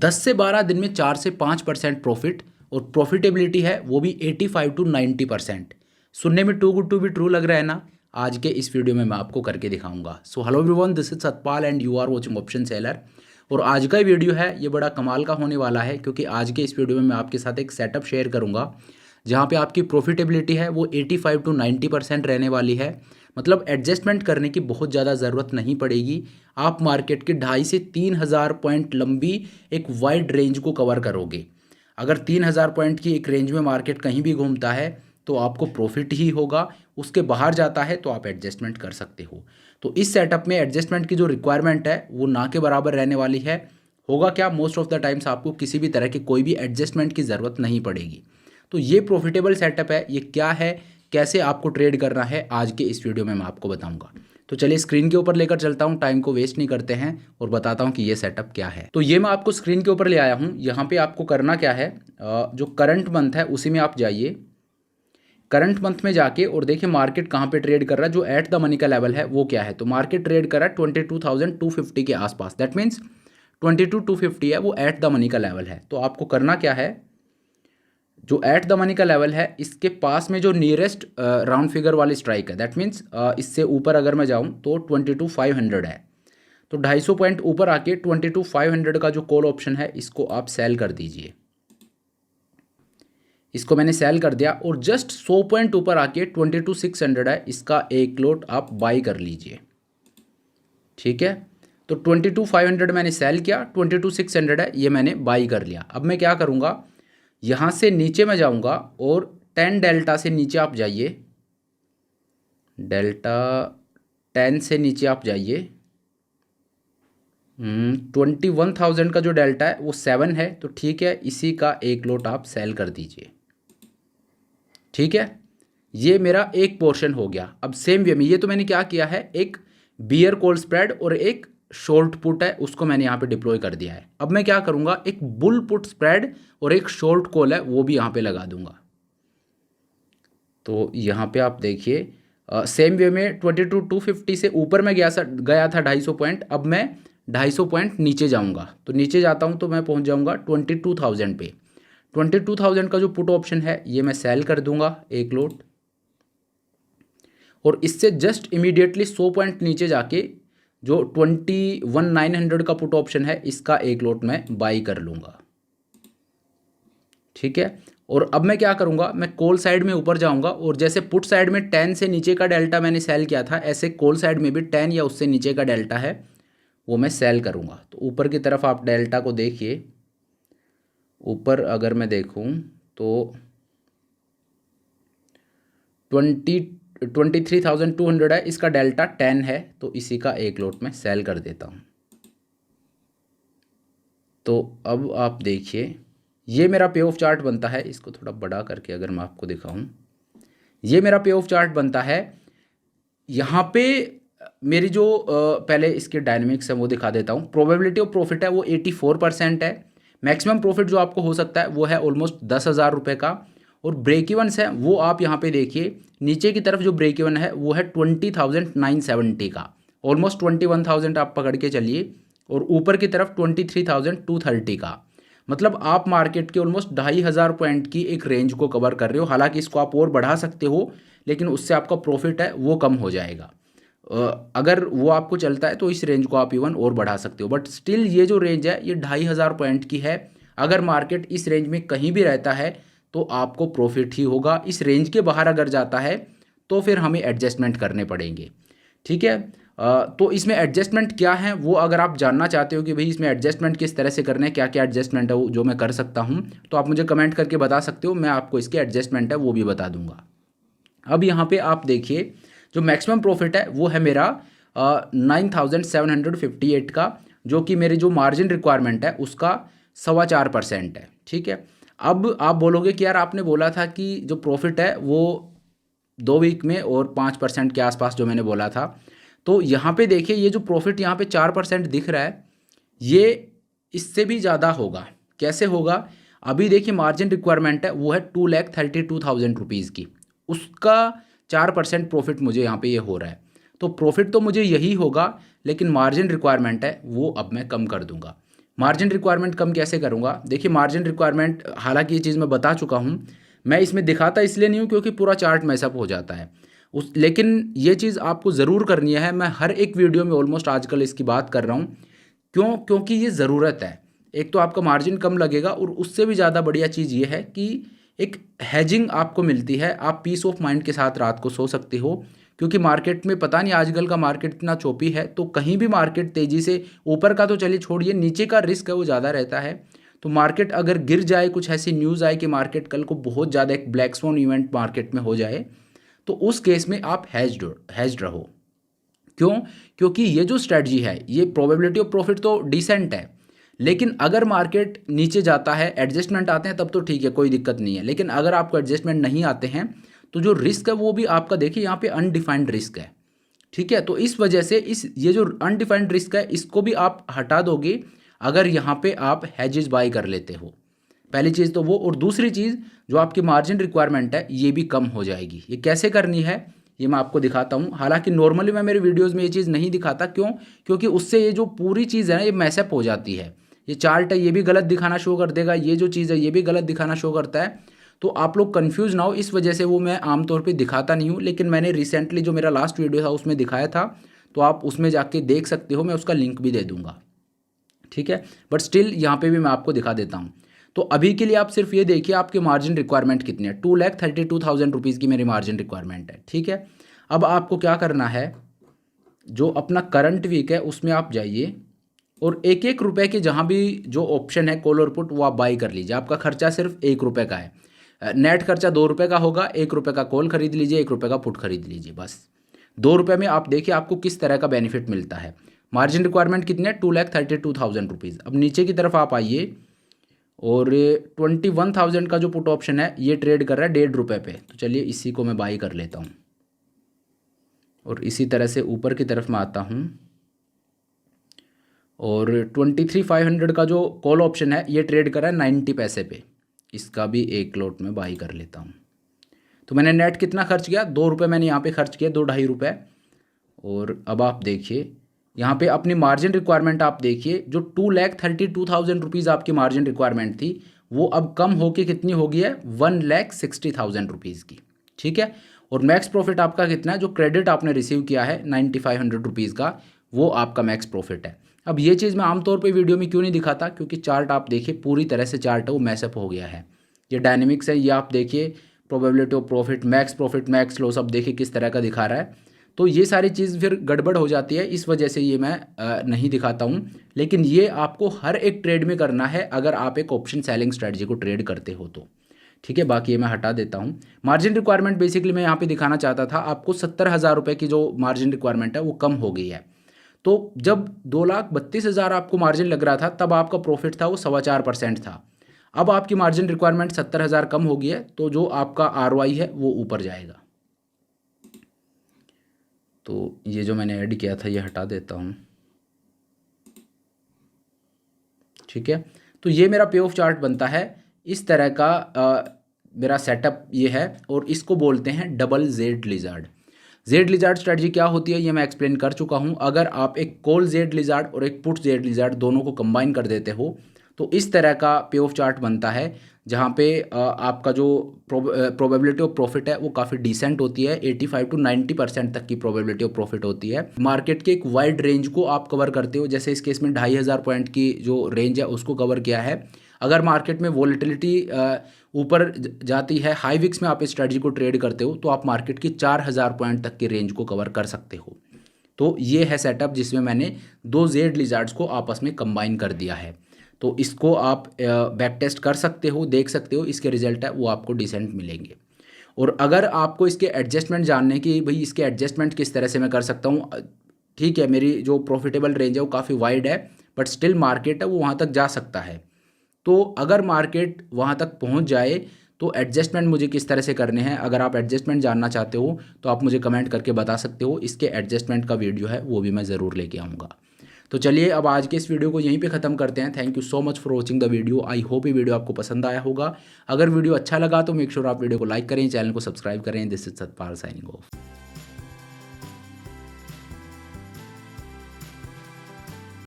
10 से 12 दिन में 4 से 5% प्रॉफिट, और प्रॉफिटेबिलिटी है वो भी 85 to 90%। सुनने में too good to be true लग रहा है ना? आज के इस वीडियो में मैं आपको करके दिखाऊंगा। So hello everyone, this is Satpal and you are watching option seller. और आज का वीडियो है ये बड़ा कमाल का होने वाला है, क्योंकि आज के इस वीडियो में मैं आपके साथ एक सेटअप शेयर करूंगा जहाँ पे आपकी प्रॉफिटेबिलिटी है वो 85 to 90% रहने वाली है। मतलब एडजस्टमेंट करने की बहुत ज़्यादा ज़रूरत नहीं पड़ेगी। आप मार्केट के 2,500 से 3,000 पॉइंट लंबी एक वाइड रेंज को कवर करोगे। अगर 3,000 पॉइंट की एक रेंज में मार्केट कहीं भी घूमता है तो आपको प्रॉफिट ही होगा, उसके बाहर जाता है तो आप एडजस्टमेंट कर सकते हो। तो इस सेटअप में एडजस्टमेंट की जो रिक्वायरमेंट है वो ना के बराबर रहने वाली है। होगा क्या, मोस्ट ऑफ द टाइम्स आपको किसी भी तरह की कोई भी एडजस्टमेंट की ज़रूरत नहीं पड़ेगी। तो ये प्रॉफिटेबल सेटअप है, ये क्या है, कैसे आपको ट्रेड करना है, आज के इस वीडियो में मैं आपको बताऊंगा। तो चलिए स्क्रीन के ऊपर लेकर चलता हूं, टाइम को वेस्ट नहीं करते हैं और बताता हूं कि ये सेटअप क्या है। तो ये मैं आपको स्क्रीन के ऊपर ले आया हूं। यहाँ पे आपको करना क्या है, जो करंट मंथ है उसी में आप जाइए। करंट मंथ में जाके और देखिए मार्केट कहाँ पे ट्रेड कर रहा है, जो एट द मनी का लेवल है वो क्या है। तो मार्केट ट्रेड कर रहा है 22,250 के आसपास। दैट मीन्स 22,250 है वो एट द मनी का लेवल है। तो आपको करना क्या है, जो एट द मनी का लेवल है इसके पास में जो नियरेस्ट राउंड फिगर वाली स्ट्राइक है, दैट मीन्स इससे ऊपर अगर मैं जाऊं तो 22,500 है। तो 250 पॉइंट ऊपर आके 22,500 का जो कॉल ऑप्शन है इसको आप सेल कर दीजिए। इसको मैंने सेल कर दिया और जस्ट 100 पॉइंट ऊपर आके 22,600 है, इसका एक लोट आप बाई कर लीजिए। ठीक है, तो 22,500 मैंने सेल किया, 22,600 है ये मैंने बाई कर लिया। अब मैं क्या करूँगा, यहाँ से नीचे मैं जाऊँगा और 10 डेल्टा से नीचे आप जाइए। डेल्टा 10 से नीचे आप जाइए। 21,000 का जो डेल्टा है वो 7 है, तो ठीक है, इसी का एक लोट आप सेल कर दीजिए। ठीक है, ये मेरा एक पोर्शन हो गया। अब सेम वे में ये तो मैंने क्या किया है, एक बियर कॉल स्प्रेड और एक शॉर्ट पुट है उसको मैंने यहाँ पे डिप्लॉय कर दिया है। अब मैं क्या करूँगा, एक बुल पुट स्प्रेड और एक शॉर्ट कॉल है वो भी यहाँ पे लगा दूंगा। तो यहाँ पे आप देखिए सेम वे में 22,250 से ऊपर मैं गया था 250 पॉइंट। अब मैं 250 पॉइंट नीचे जाऊँगा, तो नीचे जाता हूँ तो मैं पहुँच जाऊँगा 22,000 पे। 22,000 का जो पुट ऑप्शन है ये मैं सेल कर दूंगा एक लोट, और इससे जस्ट इमीडिएटली 100 पॉइंट नीचे जाके जो 21,900 का पुट ऑप्शन है इसका एक लोट मैं बाई कर लूँगा। ठीक है, और अब मैं क्या करूँगा, मैं कॉल साइड में ऊपर जाऊँगा और जैसे पुट साइड में 10 से नीचे का डेल्टा मैंने सेल किया था, ऐसे कॉल साइड में भी 10 या उससे नीचे का डेल्टा है वो मैं सेल करूँगा। तो ऊपर की तरफ आप डेल्टा को देखिए, ऊपर अगर मैं देखूँ तो 23,200 है, इसका डेल्टा 10 है, तो इसी का एक लोट में सेल कर देता हूँ। तो अब आप देखिए ये मेरा पे ऑफ चार्ट बनता है। इसको थोड़ा बड़ा करके अगर मैं आपको दिखाऊं, ये मेरा पे ऑफ चार्ट बनता है। यहाँ पे मेरी जो पहले इसके डायनेमिक्स है वो दिखा देता हूँ। प्रोबेबिलिटी ऑफ प्रॉफिट है वो 84% है। मैक्सिमम प्रॉफिट जो आपको हो सकता है वो है ऑलमोस्ट 10,000 रुपये का। और ब्रेक इवन्स है वो आप यहाँ पे देखिए, नीचे की तरफ जो ब्रेक इवन है वो है 20,970 का, ऑलमोस्ट 21,000 आप पकड़ के चलिए, और ऊपर की तरफ 23,230 का। मतलब आप मार्केट के ऑलमोस्ट 2,500 पॉइंट की एक रेंज को कवर कर रहे हो। हालांकि इसको आप और बढ़ा सकते हो, लेकिन उससे आपका प्रॉफिट है वो कम हो जाएगा। अगर वो आपको चलता है तो इस रेंज को आप इवन और बढ़ा सकते हो, बट स्टिल ये जो रेंज है ये 2,500 पॉइंट की है। अगर मार्केट इस रेंज में कहीं भी रहता है तो आपको प्रॉफिट ही होगा। इस रेंज के बाहर अगर जाता है तो फिर हमें एडजस्टमेंट करने पड़ेंगे। ठीक है, तो इसमें एडजस्टमेंट क्या है वो अगर आप जानना चाहते हो कि भाई इसमें एडजस्टमेंट किस तरह से करने हैं, क्या क्या एडजस्टमेंट है वो जो मैं कर सकता हूं, तो आप मुझे कमेंट करके बता सकते हो, मैं आपको इसके एडजस्टमेंट है वो भी बता दूंगा। अब यहाँ पे आप देखिए जो मैक्सिमम प्रॉफिट है वो है मेरा 9,758 का, जो कि मेरी जो मार्जिन रिक्वायरमेंट है उसका 4.25% है। ठीक है, अब आप बोलोगे कि यार आपने बोला था कि जो प्रॉफिट है वो 2 वीक में और 5% के आसपास जो मैंने बोला था। तो यहाँ पे देखिए ये जो प्रॉफिट यहाँ पे 4% दिख रहा है, ये इससे भी ज़्यादा होगा। कैसे होगा, अभी देखिए मार्जिन रिक्वायरमेंट है वो है 2,32,000 रुपीज़ की, उसका 4% प्रॉफिट मुझे यहाँ पे ये हो रहा है। तो प्रॉफिट तो मुझे यही होगा, लेकिन मार्जिन रिक्वायरमेंट है वो अब मैं कम कर दूंगा। मार्जिन रिक्वायरमेंट कम कैसे करूँगा? देखिए मार्जिन रिक्वायरमेंट, हालांकि ये चीज़ मैं बता चुका हूँ, मैं इसमें दिखाता इसलिए नहीं हूँ क्योंकि पूरा चार्ट मैसअप हो जाता है लेकिन ये चीज़ आपको ज़रूर करनी है। मैं हर एक वीडियो में ऑलमोस्ट आजकल इसकी बात कर रहा हूँ। क्योंकि ये ज़रूरत है। एक तो आपका मार्जिन कम लगेगा और उससे भी ज़्यादा बढ़िया चीज़ ये है कि एक हेजिंग आपको मिलती है। आप पीस ऑफ माइंड के साथ रात को सो सकते हो, क्योंकि मार्केट में पता नहीं आजकल का मार्केट इतना चोपी है, तो कहीं भी मार्केट तेज़ी से ऊपर का तो चलिए छोड़िए, नीचे का रिस्क है वो ज़्यादा रहता है। तो मार्केट अगर गिर जाए, कुछ ऐसी न्यूज़ आए कि मार्केट कल को बहुत ज़्यादा एक ब्लैक स्वॉन इवेंट मार्केट में हो जाए, तो उस केस में आप हेज्ड रहो। क्यों? क्योंकि ये जो स्ट्रेटजी है, ये प्रोबेबिलिटी ऑफ प्रॉफिट तो डिसेंट है, लेकिन अगर मार्केट नीचे जाता है, एडजस्टमेंट आते हैं, तब तो ठीक है, कोई दिक्कत नहीं है। लेकिन अगर आपको एडजस्टमेंट नहीं आते हैं तो जो रिस्क है वो भी आपका, देखिए यहाँ पे अनडिफाइंड रिस्क है, ठीक है। तो इस वजह से ये जो अनडिफाइंड रिस्क है इसको भी आप हटा दोगे अगर यहाँ पे आप हैजेस बाई कर लेते हो। पहली चीज़ तो वो, और दूसरी चीज़ जो आपकी मार्जिन रिक्वायरमेंट है ये भी कम हो जाएगी। ये कैसे करनी है ये मैं आपको दिखाता हूँ। हालांकि नॉर्मली मैं मेरे वीडियोज़ में ये चीज़ नहीं दिखाता, क्यों? क्योंकि उससे ये जो पूरी चीज़ है ना ये मैसअप हो जाती है। ये चार्ट है ये भी गलत दिखाना शो कर देगा, ये जो चीज़ है ये भी गलत दिखाना शो करता है, तो आप लोग कंफ्यूज ना हो, इस वजह से वो मैं आमतौर पे दिखाता नहीं हूँ। लेकिन मैंने रिसेंटली जो मेरा लास्ट वीडियो था उसमें दिखाया था, तो आप उसमें जाके देख सकते हो, मैं उसका लिंक भी दे दूँगा, ठीक है। बट स्टिल यहाँ पे भी मैं आपको दिखा देता हूँ। तो अभी के लिए आप सिर्फ ये देखिए आपकी मार्जिन रिक्वायरमेंट कितनी है। 2,32,000 रुपीज़ की मेरी मार्जिन रिक्वायरमेंट है, ठीक है। अब आपको क्या करना है, जो अपना करंट वीक है उसमें आप जाइए और एक एक रुपये के जहाँ भी जो ऑप्शन है कॉल और पुट वो आप बाई कर लीजिए। आपका खर्चा सिर्फ 1 रुपये का है, नेट खर्चा 2 रुपये का होगा। 1 रुपये का कॉल खरीद लीजिए, 1 रुपये का पुट खरीद लीजिए, बस 2 रुपये में आप देखिए आपको किस तरह का बेनिफिट मिलता है। मार्जिन रिक्वायरमेंट कितनी है? 2,32,000 रुपीज़। अब नीचे की तरफ आप आइए और 21,000 का जो पुट ऑप्शन है ये ट्रेड कर रहा है 1.5 रुपये पे, तो चलिए इसी को मैं बाई कर लेता हूँ। और इसी तरह से ऊपर की तरफ मैं आता हूँ और 23,500 का जो कॉल ऑप्शन है ये ट्रेड कर रहा है 90 पैसे पे, इसका भी एक लॉट में बाई कर लेता हूँ। तो मैंने नेट कितना खर्च किया? 2 रुपये मैंने यहाँ पे खर्च किया, 2-2.5 रुपये। और अब आप देखिए यहाँ पे अपनी मार्जिन रिक्वायरमेंट आप देखिए, जो 2,32,000 रुपीज़ आपकी मार्जिन रिक्वायरमेंट थी वो अब कम होके कितनी हो गई है? 1,60,000 रुपीज़ की, ठीक है। और मैक्स प्रॉफिट आपका कितना है? जो क्रेडिट आपने रिसीव किया है 9,500 रुपीज़ का, वो आपका मैक्स प्रॉफिट है। अब ये चीज़ मैं आमतौर पे वीडियो में क्यों नहीं दिखाता, क्योंकि चार्ट आप देखिए पूरी तरह से चार्ट है वो मैसअप हो गया है। ये डायनेमिक्स है, ये आप देखिए probability of profit max loss अब देखिए किस तरह का दिखा रहा है। तो ये सारी चीज़ फिर गड़बड़ हो जाती है, इस वजह से ये मैं नहीं दिखाता हूँ। लेकिन ये आपको हर एक ट्रेड में करना है अगर आप एक ऑप्शन सेलिंग स्ट्रेटजी को ट्रेड करते हो तो, ठीक है। बाकी ये मैं हटा देता हूँ। मार्जिन रिक्वायरमेंट बेसिकली मैं यहाँ पे दिखाना चाहता था आपको, 70,000 रुपये की जो मार्जिन रिक्वायरमेंट है वो कम हो गई है। तो जब 2,32,000 आपको मार्जिन लग रहा था तब आपका प्रॉफिट था वो 4.25% था। अब आपकी मार्जिन रिक्वायरमेंट 70,000 कम हो गई है, तो जो आपका ROI है वो ऊपर जाएगा। तो ये जो मैंने ऐड किया था ये हटा देता हूँ, ठीक है। तो ये मेरा पे ऑफ चार्ट बनता है इस तरह का। मेरा सेटअप ये है और इसको बोलते हैं double Z lizard. Z lizard strategy क्या होती है ये मैं एक्सप्लेन कर चुका हूँ। अगर आप एक कॉल जेड लिजार्ड और एक पुट जेड लिजार्ड दोनों को कंबाइन कर देते हो तो इस तरह का पे ऑफ चार्ट बनता है, जहाँ पे आपका जो प्रोबेबिलिटी ऑफ प्रॉफिट है वो काफ़ी डिसेंट होती है। 85 to 90% तक की प्रोबेबिलिटी ऑफ प्रॉफिट होती है। मार्केट के एक वाइड रेंज को आप कवर करते हो, जैसे इस केस में 2,500 पॉइंट की जो रेंज है उसको कवर किया है। अगर मार्केट में वॉलेटिलिटी ऊपर जाती है, हाई विक्स में आप इस स्ट्रेटजी को ट्रेड करते हो, तो आप मार्केट की 4,000 पॉइंट तक की रेंज को कवर कर सकते हो। तो ये है सेटअप जिसमें मैंने 2 जेड लिजार्ड्स को आपस में कंबाइन कर दिया है। तो इसको आप बैक टेस्ट कर सकते हो, देख सकते हो, इसके रिजल्ट है वो आपको डिसेंट मिलेंगे। और अगर आपको इसके एडजस्टमेंट जानने की, भाई इसके एडजस्टमेंट किस तरह से मैं कर सकता हूँ, ठीक है, मेरी जो प्रॉफिटेबल रेंज है वो काफ़ी वाइड है, बट स्टिल मार्केट है वो वहाँ तक जा सकता है। तो अगर मार्केट वहाँ तक पहुँच जाए तो एडजस्टमेंट मुझे किस तरह से करने हैं, अगर आप एडजस्टमेंट जानना चाहते हो तो आप मुझे कमेंट करके बता सकते हो। इसके एडजस्टमेंट का वीडियो है वो भी मैं ज़रूर लेके आऊँगा। तो चलिए अब आज के इस वीडियो को यहीं पे ख़त्म करते हैं। Thank you so much for watching the video. I hope ये वीडियो आपको पसंद आया होगा। अगर वीडियो अच्छा लगा तो मेक श्योर आप वीडियो को लाइक करें, चैनल को सब्सक्राइब करें। This is Satpal signing off.